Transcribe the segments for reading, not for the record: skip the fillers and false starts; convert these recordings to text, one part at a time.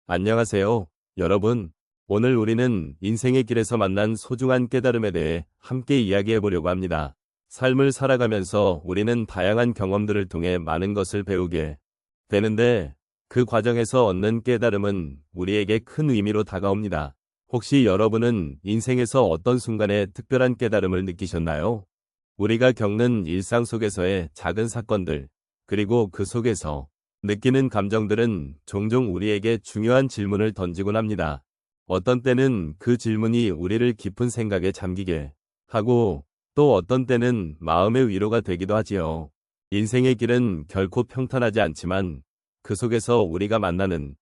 안녕하세요, 여러분. 오늘 우리는 인생의 길에서 만난 소중한 깨달음에 대해 함께 이야기해 보려고 합니다. 삶을 살아가면서 우리는 다양한 경험들을 통해 많은 것을 배우게 되는데 그 과정에서 얻는 깨달음은 우리에게 큰 의미로 다가옵니다. 혹시 여러분은 인생에서 어떤 순간에 특별한 깨달음을 느끼셨나요? 우리가 겪는 일상 속에서의 작은 사건들, 그리고 그 속에서 느끼는 감정들은 종종 우리에게 중요한 질문을 던지곤 합니다. 어떤 때는 그 질문이 우리를 깊은 생각에 잠기게 하고 또 어떤 때는 마음의 위로가 되기도 하지요. 인생의 길은 결코 평탄하지 않지만 그 속에서 우리가 만나는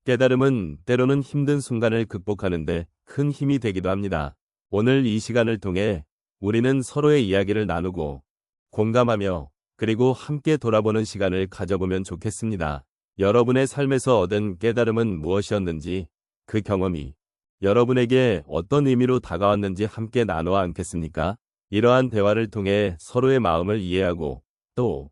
깨달음은 때로는 힘든 순간을 극복하는데 큰 힘이 되기도 합니다. 오늘 이 시간을 통해 우리는 서로의 이야기를 나누고 공감하며 그리고 함께 돌아보는 시간을 가져보면 좋겠습니다. 여러분의 삶에서 얻은 깨달음은 무엇이었는지, 그 경험이 여러분에게 어떤 의미로 다가왔는지 함께 나누어 않겠습니까? 이러한 대화를 통해 서로의 마음을 이해하고 또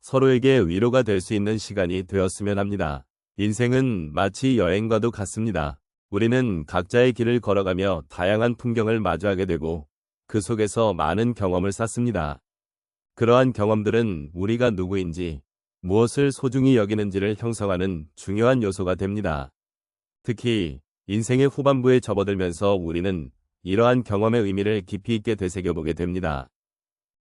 서로에게 위로가 될 수 있는 시간이 되었으면 합니다. 인생은 마치 여행과도 같습니다. 우리는 각자의 길을 걸어가며 다양한 풍경을 마주하게 되고 그 속에서 많은 경험을 쌓습니다. 그러한 경험들은 우리가 누구인지, 무엇을 소중히 여기는지를 형성하는 중요한 요소가 됩니다. 특히 인생의 후반부에 접어들면서 우리는 이러한 경험의 의미를 깊이 있게 되새겨보게 됩니다.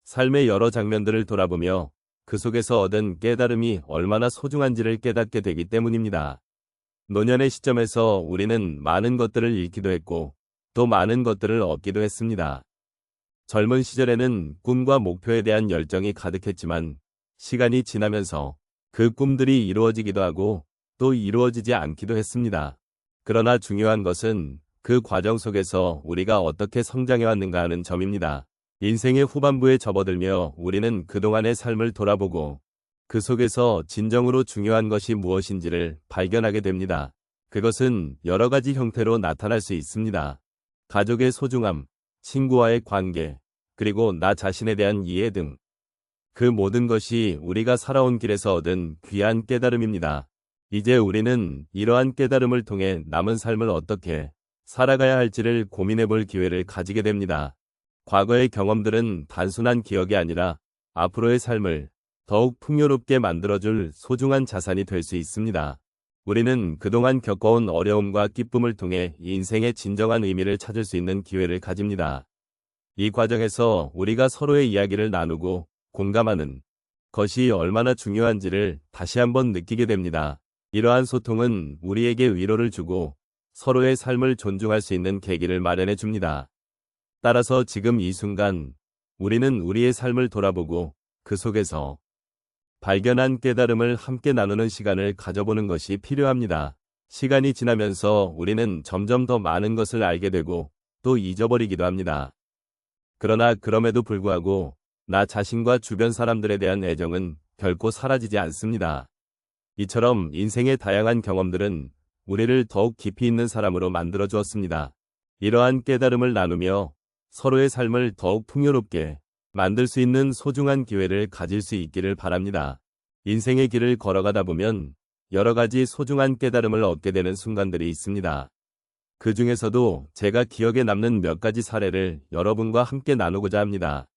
삶의 여러 장면들을 돌아보며 그 속에서 얻은 깨달음이 얼마나 소중한지를 깨닫게 되기 때문입니다. 노년의 시점에서 우리는 많은 것들을 잃기도 했고 또 많은 것들을 얻기도 했습니다. 젊은 시절에는 꿈과 목표에 대한 열정이 가득했지만 시간이 지나면서 그 꿈들이 이루어지기도 하고 또 이루어지지 않기도 했습니다. 그러나 중요한 것은 그 과정 속에서 우리가 어떻게 성장해왔는가 하는 점입니다. 인생의 후반부에 접어들며 우리는 그동안의 삶을 돌아보고 그 속에서 진정으로 중요한 것이 무엇인지를 발견하게 됩니다. 그것은 여러 가지 형태로 나타날 수 있습니다. 가족의 소중함, 친구와의 관계, 그리고 나 자신에 대한 이해 등 그 모든 것이 우리가 살아온 길에서 얻은 귀한 깨달음입니다. 이제 우리는 이러한 깨달음을 통해 남은 삶을 어떻게 살아가야 할지를 고민해 볼 기회를 가지게 됩니다. 과거의 경험들은 단순한 기억이 아니라 앞으로의 삶을 더욱 풍요롭게 만들어줄 소중한 자산이 될 수 있습니다. 우리는 그동안 겪어온 어려움과 기쁨을 통해 인생의 진정한 의미를 찾을 수 있는 기회를 가집니다. 이 과정에서 우리가 서로의 이야기를 나누고 공감하는 것이 얼마나 중요한지를 다시 한번 느끼게 됩니다. 이러한 소통은 우리에게 위로를 주고 서로의 삶을 존중할 수 있는 계기를 마련해 줍니다. 따라서 지금 이 순간 우리는 우리의 삶을 돌아보고 그 속에서 발견한 깨달음을 함께 나누는 시간을 가져보는 것이 필요합니다. 시간이 지나면서 우리는 점점 더 많은 것을 알게 되고 또 잊어버리기도 합니다. 그러나 그럼에도 불구하고 나 자신과 주변 사람들에 대한 애정은 결코 사라지지 않습니다. 이처럼 인생의 다양한 경험들은 우리를 더욱 깊이 있는 사람으로 만들어 주었습니다. 이러한 깨달음을 나누며 서로의 삶을 더욱 풍요롭게 만들 수 있는 소중한 기회를 가질 수 있기를 바랍니다. 인생의 길을 걸어가다 보면 여러 가지 소중한 깨달음을 얻게 되는 순간들이 있습니다. 그 중에서도 제가 기억에 남는 몇 가지 사례를 여러분과 함께 나누고자 합니다.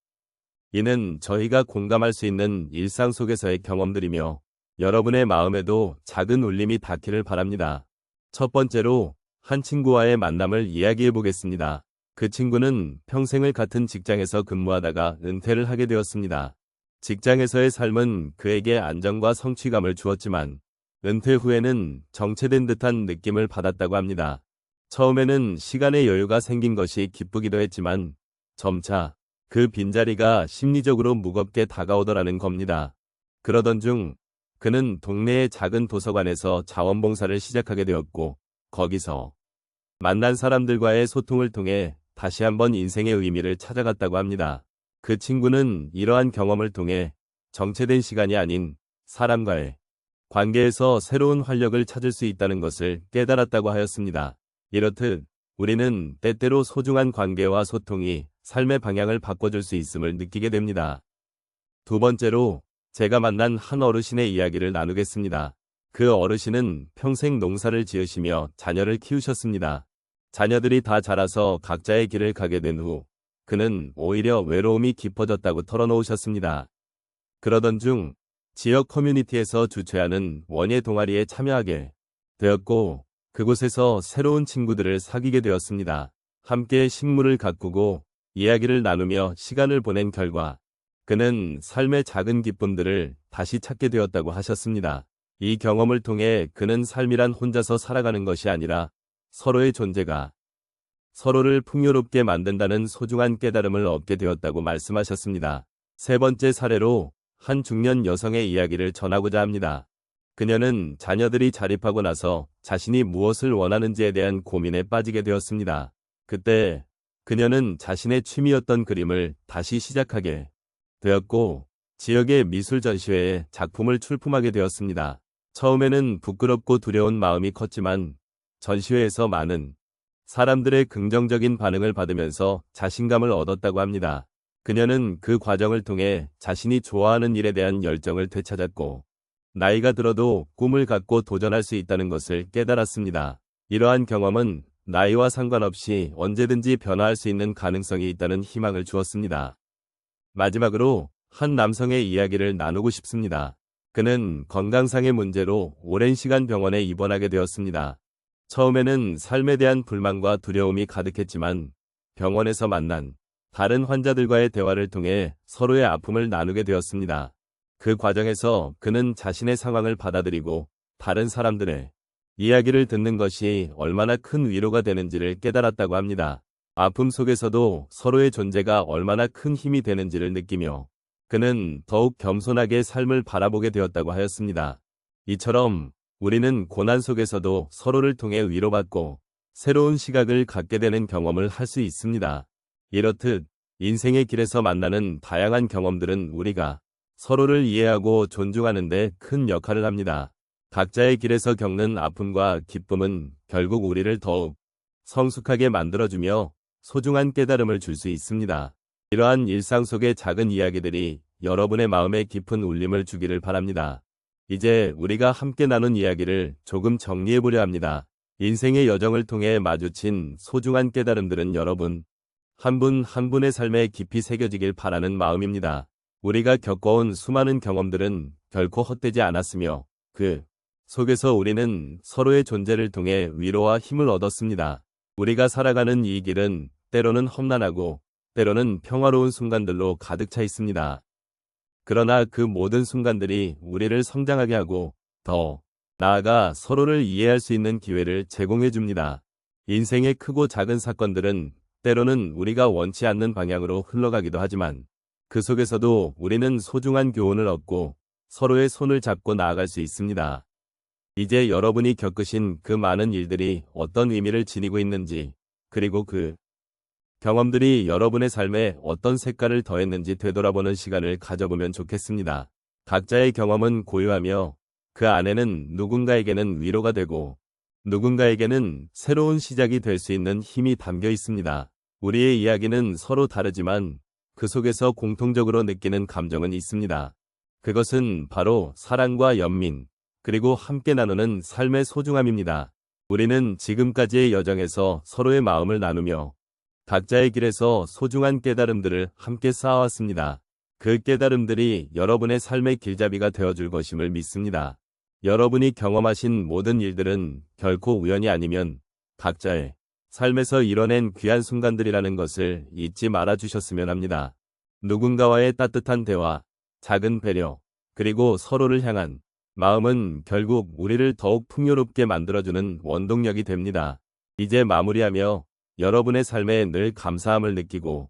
이는 저희가 공감할 수 있는 일상 속에서의 경험들이며 여러분의 마음에도 작은 울림이 닿기를 바랍니다. 첫 번째로 한 친구와의 만남을 이야기해 보겠습니다. 그 친구는 평생을 같은 직장에서 근무하다가 은퇴를 하게 되었습니다. 직장에서의 삶은 그에게 안정과 성취감을 주었지만 은퇴 후에는 정체된 듯한 느낌을 받았다고 합니다. 처음에는 시간의 여유가 생긴 것이 기쁘기도 했지만 점차 그 빈자리가 심리적으로 무겁게 다가오더라는 겁니다. 그러던 중 그는 동네의 작은 도서관에서 자원봉사를 시작하게 되었고 거기서 만난 사람들과의 소통을 통해 다시 한번 인생의 의미를 찾아갔다고 합니다. 그 친구는 이러한 경험을 통해 정체된 시간이 아닌 사람과의 관계에서 새로운 활력을 찾을 수 있다는 것을 깨달았다고 하였습니다. 이렇듯 우리는 때때로 소중한 관계와 소통이 삶의 방향을 바꿔줄 수 있음을 느끼게 됩니다. 두 번째로 제가 만난 한 어르신의 이야기를 나누겠습니다. 그 어르신은 평생 농사를 지으시며 자녀를 키우셨습니다. 자녀들이 다 자라서 각자의 길을 가게 된 후 그는 오히려 외로움이 깊어졌다고 털어놓으셨습니다. 그러던 중 지역 커뮤니티에서 주최하는 원예 동아리에 참여하게 되었고 그곳에서 새로운 친구들을 사귀게 되었습니다. 함께 식물을 가꾸고 이야기를 나누며 시간을 보낸 결과 그는 삶의 작은 기쁨들을 다시 찾게 되었다고 하셨습니다. 이 경험을 통해 그는 삶이란 혼자서 살아가는 것이 아니라 서로의 존재가 서로를 풍요롭게 만든다는 소중한 깨달음을 얻게 되었다고 말씀하셨습니다. 세 번째 사례로 한 중년 여성의 이야기를 전하고자 합니다. 그녀는 자녀들이 자립하고 나서 자신이 무엇을 원하는지에 대한 고민에 빠지게 되었습니다. 그때 그녀는 자신의 취미였던 그림을 다시 시작하게 되었고 지역의 미술 전시회에 작품을 출품하게 되었습니다. 처음에는 부끄럽고 두려운 마음이 컸지만 전시회에서 많은 사람들의 긍정적인 반응을 받으면서 자신감을 얻었다고 합니다. 그녀는 그 과정을 통해 자신이 좋아하는 일에 대한 열정을 되찾았고 나이가 들어도 꿈을 갖고 도전할 수 있다는 것을 깨달았습니다. 이러한 경험은 나이와 상관없이 언제든지 변화할 수 있는 가능성이 있다는 희망을 주었습니다. 마지막으로 한 남성의 이야기를 나누고 싶습니다. 그는 건강상의 문제로 오랜 시간 병원에 입원하게 되었습니다. 처음에는 삶에 대한 불만과 두려움이 가득했지만 병원에서 만난 다른 환자들과의 대화를 통해 서로의 아픔을 나누게 되었습니다. 그 과정에서 그는 자신의 상황을 받아들이고 다른 사람들의 이야기를 듣는 것이 얼마나 큰 위로가 되는지를 깨달았다고 합니다. 아픔 속에서도 서로의 존재가 얼마나 큰 힘이 되는지를 느끼며 그는 더욱 겸손하게 삶을 바라보게 되었다고 하였습니다. 이처럼 우리는 고난 속에서도 서로를 통해 위로받고 새로운 시각을 갖게 되는 경험을 할 수 있습니다. 이렇듯 인생의 길에서 만나는 다양한 경험들은 우리가 서로를 이해하고 존중하는 데 큰 역할을 합니다. 각자의 길에서 겪는 아픔과 기쁨은 결국 우리를 더욱 성숙하게 만들어주며 소중한 깨달음을 줄 수 있습니다. 이러한 일상 속의 작은 이야기들이 여러분의 마음에 깊은 울림을 주기를 바랍니다. 이제 우리가 함께 나눈 이야기를 조금 정리해보려 합니다. 인생의 여정을 통해 마주친 소중한 깨달음들은 여러분 한 분 한 분의 삶에 깊이 새겨지길 바라는 마음입니다. 우리가 겪어온 수많은 경험들은 결코 헛되지 않았으며 그 속에서 우리는 서로의 존재를 통해 위로와 힘을 얻었습니다. 우리가 살아가는 이 길은 때로는 험난하고 때로는 평화로운 순간들로 가득 차 있습니다. 그러나 그 모든 순간들이 우리를 성장하게 하고 더 나아가 서로를 이해할 수 있는 기회를 제공해 줍니다. 인생의 크고 작은 사건들은 때로는 우리가 원치 않는 방향으로 흘러가기도 하지만 그 속에서도 우리는 소중한 교훈을 얻고 서로의 손을 잡고 나아갈 수 있습니다. 이제 여러분이 겪으신 그 많은 일들이 어떤 의미를 지니고 있는지 그리고 그 경험들이 여러분의 삶에 어떤 색깔을 더했는지 되돌아보는 시간을 가져보면 좋겠습니다. 각자의 경험은 고유하며 그 안에는 누군가에게는 위로가 되고 누군가에게는 새로운 시작이 될 수 있는 힘이 담겨 있습니다. 우리의 이야기는 서로 다르지만 그 속에서 공통적으로 느끼는 감정은 있습니다. 그것은 바로 사랑과 연민, 그리고 함께 나누는 삶의 소중함입니다. 우리는 지금까지의 여정에서 서로의 마음을 나누며 각자의 길에서 소중한 깨달음들을 함께 쌓아왔습니다. 그 깨달음들이 여러분의 삶의 길잡이가 되어줄 것임을 믿습니다. 여러분이 경험하신 모든 일들은 결코 우연이 아니면 각자의 삶에서 이뤄낸 귀한 순간들이라는 것을 잊지 말아주셨으면 합니다. 누군가와의 따뜻한 대화, 작은 배려, 그리고 서로를 향한 마음은 결국 우리를 더욱 풍요롭게 만들어주는 원동력이 됩니다. 이제 마무리하며 여러분의 삶에 늘 감사함을 느끼고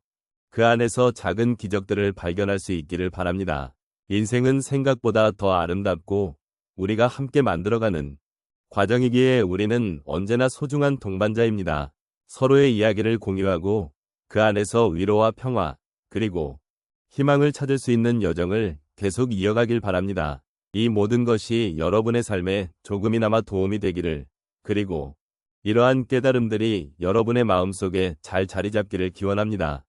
그 안에서 작은 기적들을 발견할 수 있기를 바랍니다. 인생은 생각보다 더 아름답고 우리가 함께 만들어가는 과정이기에 우리는 언제나 소중한 동반자입니다. 서로의 이야기를 공유하고 그 안에서 위로와 평화, 그리고 희망을 찾을 수 있는 여정을 계속 이어가길 바랍니다. 이 모든 것이 여러분의 삶에 조금이나마 도움이 되기를, 그리고 이러한 깨달음들이 여러분의 마음속에 잘 자리 잡기를 기원합니다.